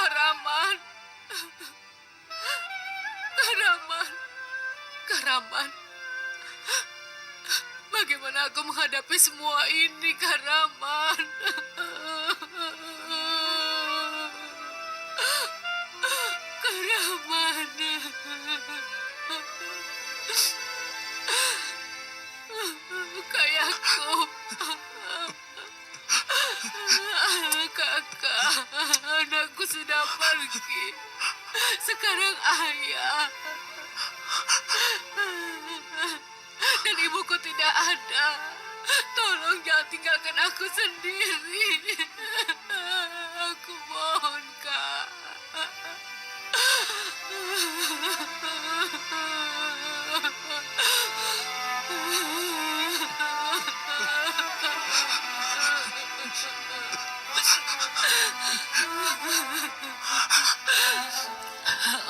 Kahraman. Kahraman. Kahraman. Bagaimana aku menghadapi semua ini, Kahraman? Kahraman. Kayakku. Kakak, anakku sudah pergi. Sekarang ayah dan ibuku tidak ada. Tolong jangan tinggalkan aku sendiri. Aku mohon, Kak.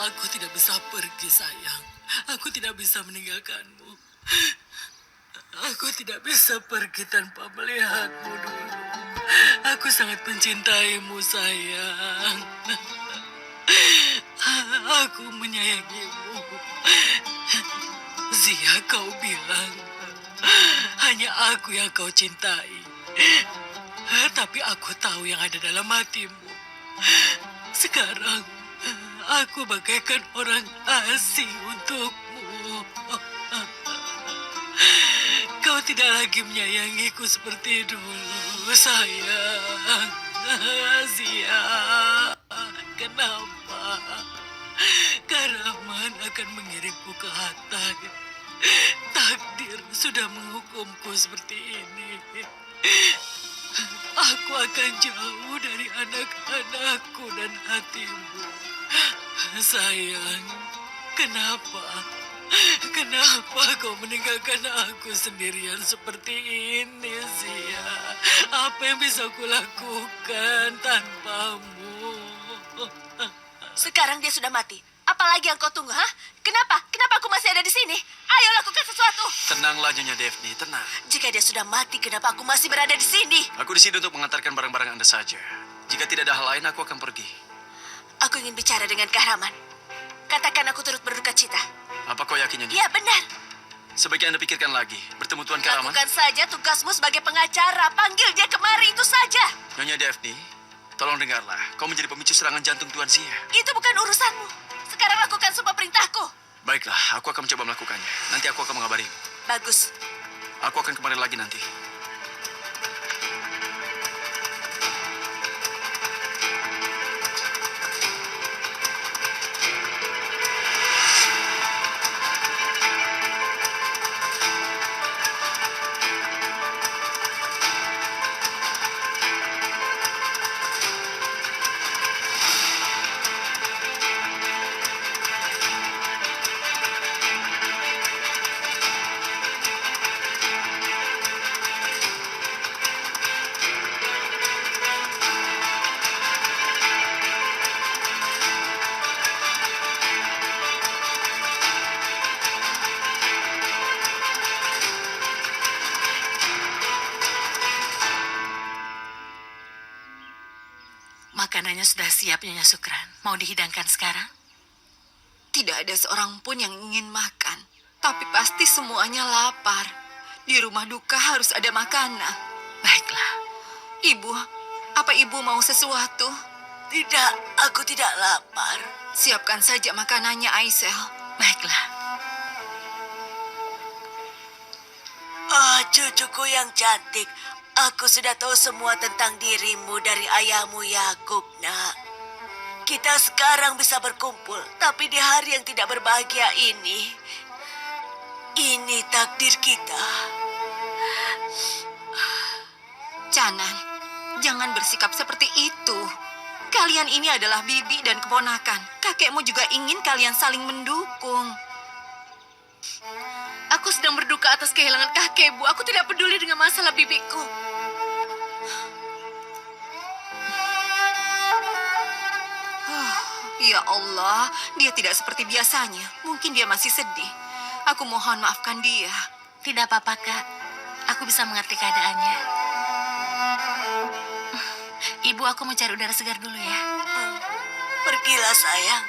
Aku tidak bisa pergi, sayang. Aku tidak bisa meninggalkanmu. Aku tidak bisa pergi tanpa melihatmu dulu. Aku sangat mencintaimu, sayang. Aku menyayangimu. Zia, kau bilang hanya aku yang kau cintai. Tapi aku tahu yang ada dalam hatimu. Sekarang aku bagaikan orang asing untukmu. Kau tidak lagi menyayangiku seperti dulu, sayang. Zia, kenapa? Kahraman akan mengirimku ke Hatay. Takdir sudah menghukumku seperti ini. Aku akan jauh dari anak-anakku dan hatimu. Sayang, kenapa? Kenapa kau meninggalkan aku sendirian seperti ini, Zia? Apa yang bisa kulakukan tanpamu? Sekarang dia sudah mati. Apalagi yang kau tunggu, ha? Kenapa? Kenapa aku masih ada di sini? Ayo lakukan sesuatu. Tenanglah Nyonya Daphne, tenang. Jika dia sudah mati, kenapa aku masih berada di sini? Aku di sini untuk mengantarkan barang-barang Anda saja. Jika tidak ada hal lain, aku akan pergi. Aku ingin bicara dengan Kahraman. Katakan aku turut berduka cita. Apa kau yakin, Nyonya? Ya, benar. Sebaiknya Anda pikirkan lagi. Bertemu Tuan Kahraman. Lakukan saja tugasmu sebagai pengacara. Panggil dia kemari, itu saja. Nyonya Daphne, tolong dengarlah. Kau menjadi pemicu serangan jantung Tuan Zia. Itu bukan urusanmu. Sekarang lakukan semua perintahku. Baiklah, aku akan mencoba melakukannya. Nanti aku akan mengabarimu. Bagus. Aku akan kembali lagi nanti. Makanannya sudah siap, Nyonya Sukran. Mau dihidangkan sekarang? Tidak ada seorang pun yang ingin makan. Tapi pasti semuanya lapar. Di rumah duka harus ada makanan. Baiklah. Ibu, apa ibu mau sesuatu? Tidak, aku tidak lapar. Siapkan saja makanannya, Aisel. Baiklah. Ah, cucuku yang cantik. Aku sudah tahu semua tentang dirimu dari ayahmu Yakub, nak. Kita sekarang bisa berkumpul, tapi di hari yang tidak berbahagia ini takdir kita. Canan, jangan bersikap seperti itu. Kalian ini adalah bibi dan keponakan. Kakekmu juga ingin kalian saling mendukung. Aku sedang berduka atas kehilangan kakek, Bu. Aku tidak peduli dengan masalah bibiku. Ya Allah, dia tidak seperti biasanya. Mungkin dia masih sedih. Aku mohon maafkan dia. Tidak apa-apa, Kak. Aku bisa mengerti keadaannya. Ibu, aku mau cari udara segar dulu ya. Pergilah sayang.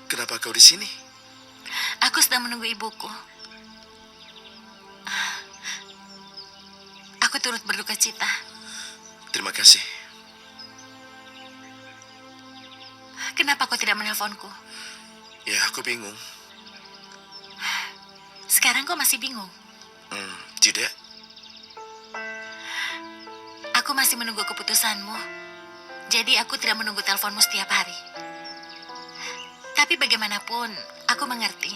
Kenapa kau di sini? Aku sedang menunggu ibuku. Aku turut berduka cita. Terima kasih. Kenapa kau tidak menelponku? Ya, aku bingung. Sekarang kau masih bingung. Tidak. Aku masih menunggu keputusanmu. Jadi aku tidak menunggu teleponmu setiap hari. Tapi bagaimanapun, aku mengerti.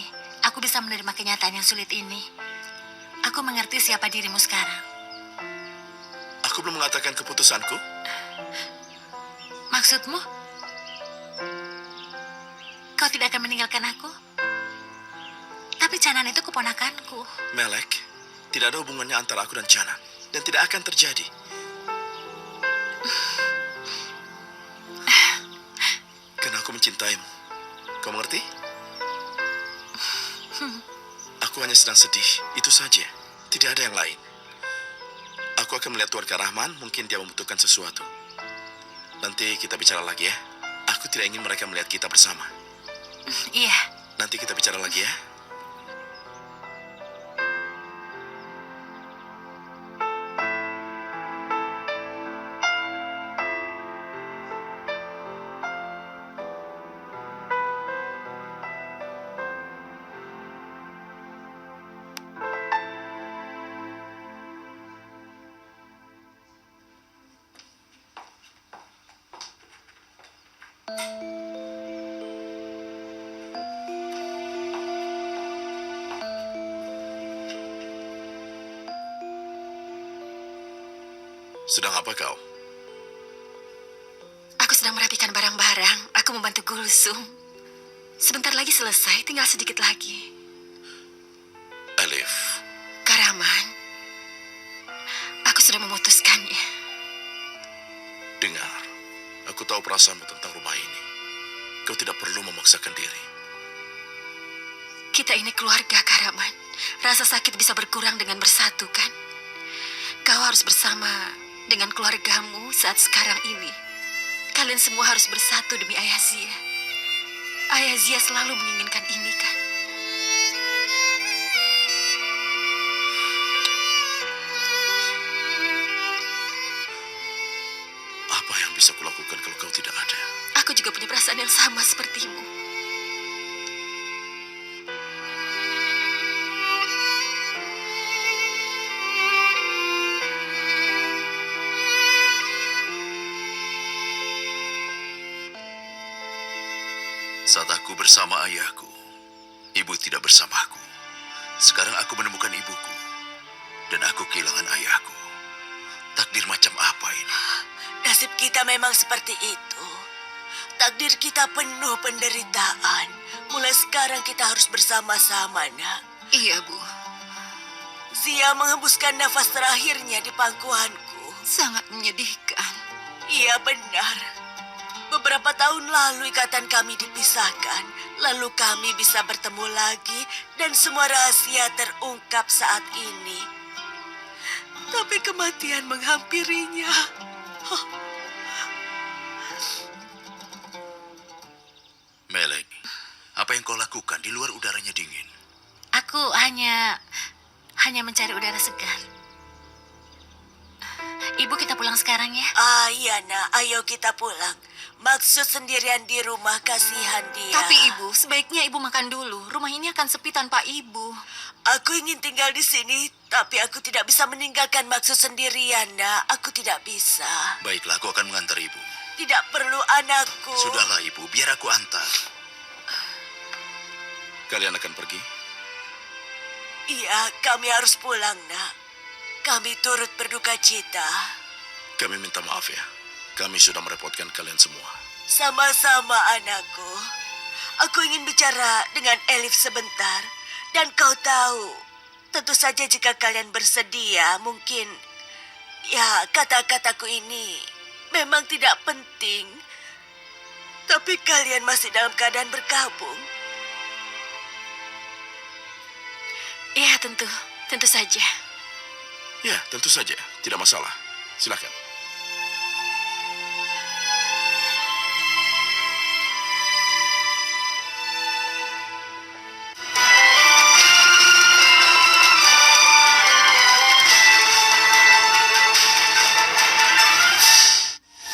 Aku bisa menerima kenyataan yang sulit ini. Aku mengerti siapa dirimu sekarang. Aku belum mengatakan keputusanku. Maksudmu? Kau tidak akan meninggalkan aku? Tapi Canan itu keponakanku. Melek, tidak ada hubungannya antara aku dan Canan. Dan tidak akan terjadi. Karena aku mencintaimu. Kau mengerti? Aku hanya sedang sedih, itu saja. Tidak ada yang lain. Aku akan melihat keluarga Rahman, mungkin dia membutuhkan sesuatu. Nanti kita bicara lagi ya. Aku tidak ingin mereka melihat kita bersama. Iya. Nanti kita bicara lagi ya. Sedang apa kau? Aku sedang merapikan barang-barang. Aku membantu Gulsum. Sebentar lagi selesai, tinggal sedikit lagi. Elif, Karaman, aku sudah memutuskannya. dengar. Aku tahu perasaanmu tentang rumah ini. Kau tidak perlu memaksakan diri. Kita ini keluarga, Karaman. Rasa sakit bisa berkurang dengan bersatu, kan? Kau harus bersama dengan keluargamu saat sekarang ini. Kalian semua harus bersatu demi Ayah Zia. Ayah Zia selalu menginginkan ini, kan? Apa yang bisa kulakukan kalau kau tidak ada? Aku juga punya perasaan yang sama sepertimu. Saat aku bersama ayahku, ibu tidak bersamaku. Sekarang aku menemukan ibuku, dan aku kehilangan ayahku. Takdir macam apa ini? Nasib kita memang seperti itu. Takdir kita penuh penderitaan. Mulai sekarang kita harus bersama-sama, nak. Iya, Bu. Zia menghembuskan nafas terakhirnya di pangkuanku. Sangat menyedihkan. Iya, benar. Beberapa tahun lalu ikatan kami dipisahkan. Lalu kami bisa bertemu lagi dan semua rahasia terungkap saat ini. Tapi kematian menghampirinya. Melek, apa yang kau lakukan di luar udaranya dingin? Aku hanya mencari udara segar. Ibu, kita pulang sekarang ya. Iya, nak. Ayo kita pulang. Maksud sendirian di rumah, kasihan dia. Tapi Ibu, sebaiknya Ibu makan dulu. Rumah ini akan sepi tanpa Ibu. Aku ingin tinggal di sini, tapi aku tidak bisa meninggalkan Maksud sendirian, nak. Aku tidak bisa. Baiklah, aku akan mengantar ibu. Tidak perlu, anakku. Sudahlah ibu, biar aku antar. Kalian akan pergi? Iya, kami harus pulang, nak. Kami turut berduka cita. Kami minta maaf ya. Kami sudah merepotkan kalian semua. Sama-sama, anakku. Aku ingin bicara dengan Elif sebentar. Dan kau tahu, tentu saja jika kalian bersedia, mungkin... Ya, kata-kataku ini memang tidak penting. Tapi kalian masih dalam keadaan berkabung. Ya, tentu saja. Ya, tentu saja. Tidak masalah. Silakan.